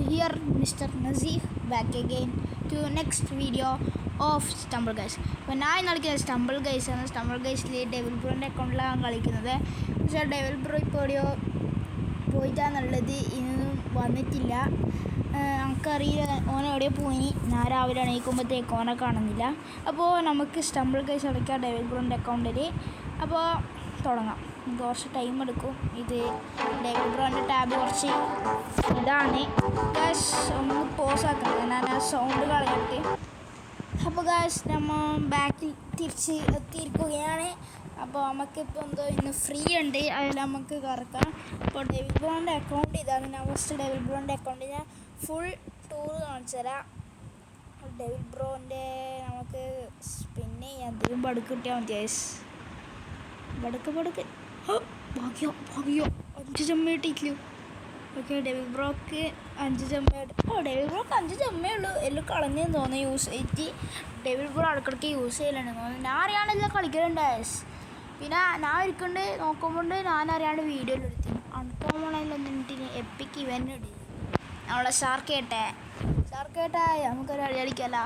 here Mr. Nazif back again to next video of Stumble Guys. അപ്പോൾ ഞാൻ ഇന്ന് കളിക്കുന്നത് സ്റ്റംബിൾ ഗൈസ് ആണ്. സ്റ്റംബിൾ ഗൈസിൽ ഡെവിൽ ബ്രോൻ്റെ അക്കൗണ്ടിലാണ് കളിക്കുന്നത്. പക്ഷേ ഡെവിൽ ബ്രോ ഇപ്പോൾ എവിടെയോ പോയിട്ടാന്നുള്ളത് ഇന്നും വന്നിട്ടില്ല. നമുക്കറിയില്ല ഓനെ എവിടെയോ പോയി. ഞാൻ രാവിലെ എണീക്കുമ്പോഴത്തേക്ക് ഓനെ കാണുന്നില്ല. അപ്പോൾ നമുക്ക് സ്റ്റംബിൾ ഗൈസ് കളിക്കാം ഡെവിൽ ബ്രോൻ്റെ അക്കൗണ്ടിൽ. അപ്പോൾ തുടങ്ങാം. കുറച്ച് ടൈം എടുക്കും. ഇത് ഡെവിൽ ബ്രോൻ്റെ ടാബ് കുറച്ച് ഇതാണ്. ഗായ്സ് ഒന്ന് പോസ് ആക്കണം, ഞാൻ ആ സൗണ്ട് കളഞ്ഞിട്ട്. അപ്പോൾ ഗായ്സ് നമ്മൾ ബാക്കിൽ തിരിച്ച് എത്തിയിരിക്കുകയാണ്. അപ്പോൾ നമുക്കിപ്പോൾ എന്തോ ഇന്ന് ഫ്രീ ഉണ്ട്, അതിൽ നമുക്ക് കറക്കാം. അപ്പോൾ ഡെവിൽ ബ്രോൻ്റെ അക്കൗണ്ട് ഇതാണ്. ഞാൻ ഫസ്റ്റ് ഡെവിൽ ബ്രോൻ്റെ അക്കൗണ്ട് ഞാൻ ഫുൾ ടൂർ കാണിച്ചു തരാം. ഡെവിൽ ബ്രോൻ്റെ നമുക്ക് പിന്നെ എന്തെങ്കിലും ബടുക്ക് കിട്ടിയാൽ മതി ഗായ്സ്. ബടുക്ക് ഭാഗ്യോ 5 ജമ്മ കിട്ടിയില്ലോ. ഓക്കെ, ഡെവിൽ ബ്രോക്ക് 5 ജമ്മ. ഡെവിൽ ബ്രോക്ക് 5 ജമ്മേ ഉള്ളൂ. എല്ലാം കളഞ്ഞെന്ന് തോന്നുന്നു യൂസ് ചെയ്തിട്ട്. ഡെവിൽ ബ്രോ ഇടയ്ക്കിടയ്ക്ക് യൂസ് ചെയ്യലുണ്ടെന്ന് തോന്നുന്നു. ഞാൻ അറിയാണ്ടെല്ലാം കളിക്കലുണ്ട് ഗായ്സ്. പിന്നെ ഞാൻ ഇരിക്കുന്നുണ്ട് നോക്കുമ്പോൾ ഞാൻ അറിയാണ്ട് വീഡിയോയിൽ എടുത്തു. അൺകോമണയിലൊന്നിട്ട് എപ്പിക്ക് ഇവൻ്റ് ഇടി നമ്മളെ ഷാർക്കേട്ടെ നമുക്കൊരു കളി കളിക്കാമല്ലോ.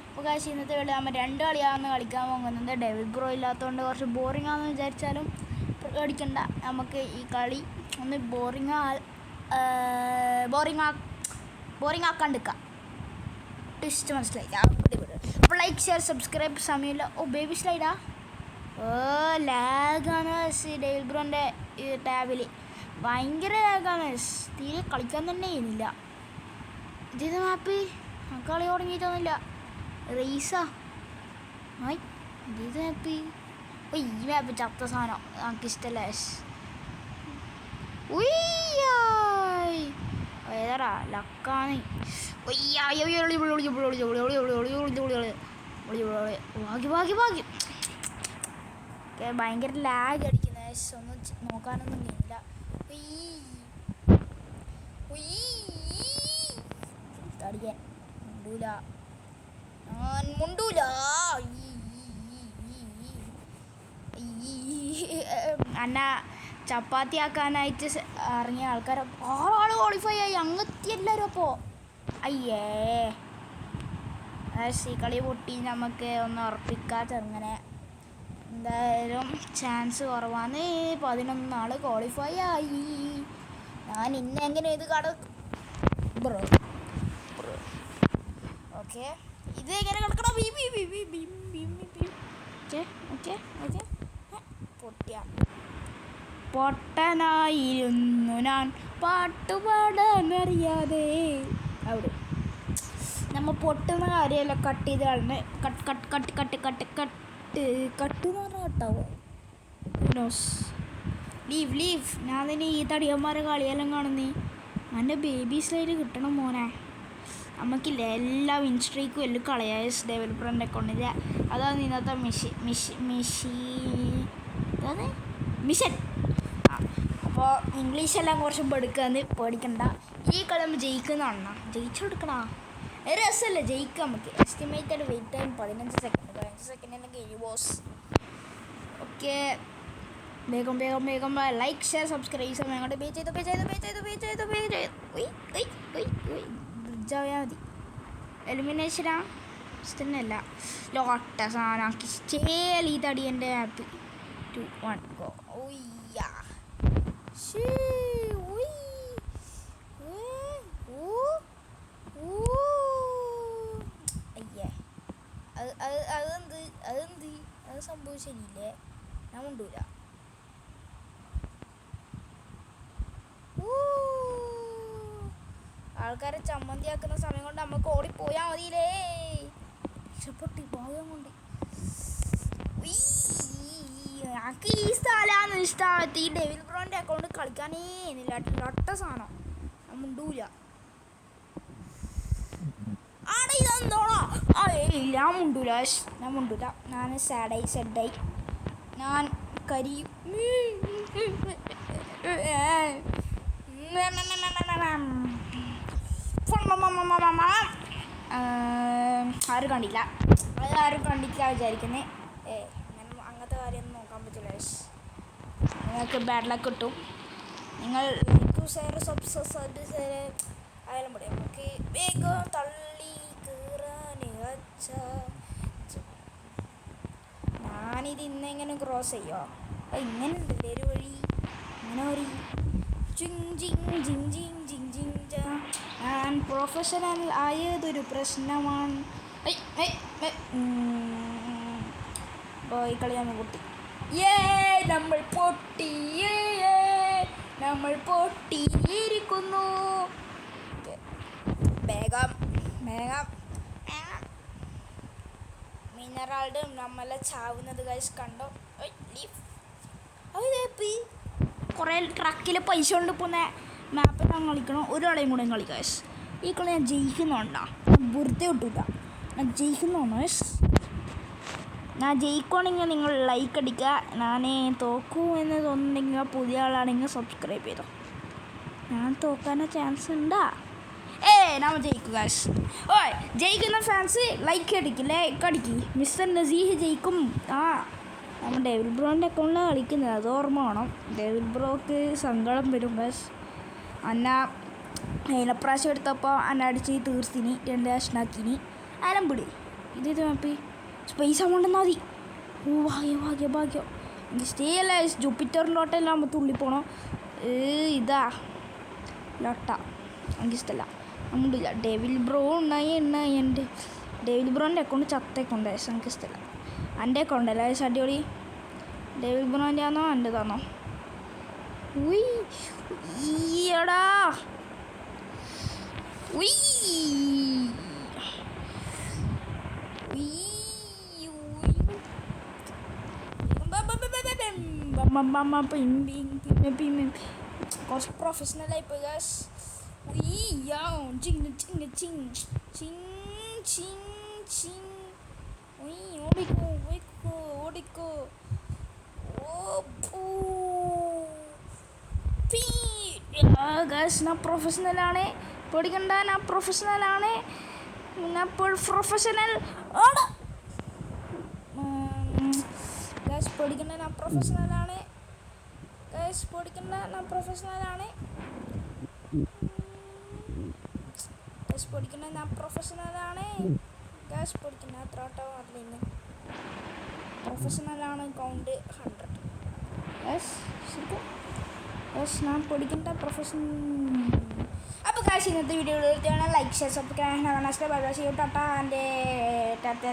അപ്പോൾ ഗായ്സ് ഇന്നത്തെ കളി നമ്മൾ 2 കളിയാണെന്ന് കളിക്കാൻ പോകുന്നത്. ഡെവിൽ ബ്രോ ഇല്ലാത്തതുകൊണ്ട് കുറച്ച് ബോറിംഗ് ആണെന്ന് വിചാരിച്ചാലും കളിക്കണ്ട. നമുക്ക് ഈ കളി ഒന്ന് ബോറിംഗ് ആക്കാണ്ടിരിക്കാം. ട്വിസ്റ്റ് മനസ്സിലായില്ല. അപ്പോൾ ലൈക്ക് ഷെയർ സബ്സ്ക്രൈബ് സമയമില്ല. ബേബി സ്ലൈഡാ ലാഗാണ് ഡെവിൽ ബ്രോൻ്റെ ടാബിൽ. ഭയങ്കര ലാഗാണ്. തീരെ കളിക്കാൻ തന്നെ ചെയ്യുന്നില്ല. ഇതേത് മാപ്പ്? കളി തുടങ്ങിയിട്ടൊന്നുമില്ല. റേസാ ഇതേത് മാപ്പ്? ഈ മാപ്പ് ചത്ത സാധനം നമുക്കിഷ്ടമല്ല. ഏതാ ലക്കാണ്. ഭാഗ്യം. ഭയങ്കര ലാഗ് അടിക്കുന്ന ഒന്നും നോക്കാനൊന്നും കഴിയില്ല. അടിക്കാൻ മുണ്ടൂല. അന്ന ചപ്പാത്തി ആക്കാനായിട്ട് ഇറങ്ങിയ ആൾക്കാർ 6 ആൾ ക്വാളിഫൈ ആയി. അങ്ങെത്തി എല്ലാവരും. അപ്പോൾ അയ്യേ ഈ കളി പൊട്ടി. നമുക്ക് ഒന്ന് ഉറപ്പിക്കാം ചെറുങ്ങനെ. എന്തായാലും ചാൻസ് കുറവാണ്. 11 ആൾ ക്വാളിഫൈ ആയി. ഞാൻ ഇന്നെങ്ങനെ ഇത് ബ്രോ ഓക്കെ, ഇത് എങ്ങനെ കിടക്കണം? പൊട്ടനായിരുന്നു ഞാൻ പാട്ടുപാടാനറിയാതെ. അവിടെ നമ്മൾ പൊട്ടുന്ന കാര്യമല്ല കട്ട് ചെയ്ത് കളഞ്ഞ് കട്ട് എന്ന് പറഞ്ഞാൽ കട്ടാവോ? ലീവ്. ഞാൻ തന്നെ ഈ തടിയന്മാരെ കളിയെല്ലാം കാണുന്നേ. എൻ്റെ ബേബി സ്ലൈഡ് കിട്ടണം മോനെ. നമുക്കില്ല എല്ലാ വിൻ സ്ട്രീക്കും എല്ലാം കളയാ ഡെവലപ്പറിൻ്റെ അക്കൗണ്ടിൽ. അതാണ് ഇന്നത്തെ മിഷൻ. അപ്പോൾ ഇംഗ്ലീഷെല്ലാം കുറച്ച് പേടിക്കണ്ട. ഈ കളി നമ്മൾ ജയിക്കുന്നതാണ്. ജയിച്ചു കൊടുക്കണ രസമല്ലേ ജയിക്കാം. നമുക്ക് എസ്റ്റിമേറ്റഡ് വെയിറ്റ് ടൈം 15 സെക്കൻഡ്. 15 സെക്കൻഡിൻ്റെ ഗെയിം ബോസ്. ഓക്കെ, വേഗം ലൈക്ക് ഷെയർ സബ്സ്ക്രൈബ് സമയം അങ്ങോട്ട് പേ ചെയ്തു. ബ്രിഡ്ജായാൽ മതി. എലിമിനേഷനാ ഇഷ്ടമല്ല. ലോട്ട സാധനം ഇഷ്ടേല. ഈ തടിയൻ്റെ ആപ്പ് 2 1 ഗോ. അയ്യേ അത് സംഭവം ശരിയില്ലേ? ഞാൻ കൊണ്ടൂല. ആൾക്കാരെ ചമ്മന്തിയാക്കുന്ന സമയം കൊണ്ട് നമുക്ക് ഓടിപ്പോയാൽ മതിയില്ലേ. ഇഷ്ടപ്പെട്ട് ഭാഗം കൊണ്ട് എനിക്ക് ഈ സ്ഥലമാണ് ഇഷ്ടമാകത്ത്. ഈ ഡെവിൽ ബ്രോൻ്റെ അക്കൗണ്ട് കളിക്കാനേ ലട്ട സാധനം. ഞാൻ മുണ്ടൂല. ആടെ ഇതെന്തോണോ? ഞാൻ മുണ്ടൂല. ഞാൻ സെഡായി ഞാൻ കരിയും. ആരും കണ്ടില്ല വിചാരിക്കുന്നത്. അങ്ങനത്തെ കാര്യമൊന്നും നോക്കാൻ പറ്റില്ല. നിങ്ങൾക്ക് ബാഡ് ലക്ക് കിട്ടും. നിങ്ങൾ ഷെയർ സബ്സ്ക്രൈബ് ആയാലും പറയാം. ഓക്കെ. ഇത് ഇന്നെങ്ങനെ ക്രോസ് ചെയ്യോ? അപ്പോൾ ഇങ്ങനെ ഉണ്ടല്ലേ ഒരു വഴി, ഇങ്ങനെ വഴി. ജിങ് ജിങ് ജിങ് ജിങ് ജിങ് ജിങ് ജാ. ഞാൻ പ്രൊഫഷണൽ ആയതൊരു പ്രശ്നമാണ്. ഈ കളി നമ്മൾ പൊട്ടി. നമ്മൾ പൊട്ടി, നമ്മൾ പൊട്ടിയിരിക്കുന്നു. വേഗം വേഗം. മിനറാൾഡ് നമ്മളെ ചാവുന്നത് ഗൈസ് കണ്ടോ? കുറേ ട്രക്കിൽ പൈസ കൊണ്ട് പോകുന്ന മാപ്പ് ഞാൻ കളിക്കണം. ഒരാളെയും കൂടെ കളി ഗൈസ്. ഈ കളി ഞാൻ ജയിക്കുന്നുണ്ടോ? വെറുതെ കിട്ടില്ല, ഞാൻ ജയിക്കുന്നുണ്ടോ ഗൈസ്? ഞാൻ ജയിക്കുകയാണെങ്കിൽ നിങ്ങൾ ലൈക്ക് അടിക്കുക. ഞാൻ തോക്കൂ എന്ന് തോന്നുന്നെങ്കിൽ പുതിയ ആളാണെങ്കിൽ സബ്സ്ക്രൈബ് ചെയ്തോ. ഞാൻ തോക്കാനുള്ള ചാൻസ് ഉണ്ടാ? നമ്മൾ ജയിക്കുക ഗൈസ്. ജയിക്കുന്ന ഫാൻസ് ലൈക്ക് അടിക്കും, ലൈക്ക് അടിക്കും. മിസ്റ്റർ നസീഹ് ജയിക്കും. നമ്മൾ ഡെവിൽ ബ്രോൻ്റെ അക്കൗണ്ടിലാണ് കളിക്കുന്നത്, അത് ഓർമ്മ വേണം. ഡെവിൽ ബ്രോക്ക് സങ്കടം വരും ഗൈസ്. കഴിഞ്ഞ പ്രാവശ്യം എടുത്തപ്പോൾ അടിച്ച് തീർത്തിനി, 2 കഷ്ണാക്കിനി. ആരം പിടി ഇത് മാപ്പി സ്പേസ് ആവണ്ടെന്നാൽ മതി. ഭാഗ്യം. എനിക്ക് സ്റ്റേ അല്ല ജൂപ്പിറ്ററിലോട്ടെല്ലാം നമ്മൾ തുള്ളി പോകണം. ഇതാ ലോട്ട എനിക്ക് ഇഷ്ടമല്ല. നമ്മളില്ല ഡെവിൽ ബ്രോ എൻ്റെ ഡെവിൽ ബ്രോൻ്റെ അക്കൗണ്ട് ചത്തേക്കൊണ്ട് എനിക്ക് ഇഷ്ടമല്ല. എൻ്റെ അക്കൗണ്ടല്ല അടിപൊളി. ഡെവിൽ ബ്രോൻ്റെ ആണോ എൻ്റെതാണോ? ഈയടാ കുറച്ച് പ്രൊഫഷണലായി പോയി ഗൈസ്. ഓടിക്കോ. ഗൈസ് ഞാൻ പ്രൊഫഷണലാണ്, പേടിക്കണ്ട. ഞാൻ പ്രൊഫഷണലാണ്. ഗൈസ് പേടിക്കണ്ട, ഞാൻ പ്രൊഫഷണലാണ്. ഗൈസ് പേടിക്കണ്ട, ഞാൻ പ്രൊഫഷണലാണ്. ഗൈസ് പേടിക്കണ്ട, ഞാൻ പ്രൊഫഷണലാണ്. ഗൈസ് പേടിക്കണ്ട, എത്ര ഓട്ടോ അറിയില്ല. പ്രൊഫഷണലാണ്. കൗണ്ട് 100. ഞാൻ പഠിക്കേണ്ട പ്രൊഫഷണൽ. അപ്പോൾ കാശ് ഇന്നത്തെ video like share subscribe Tata.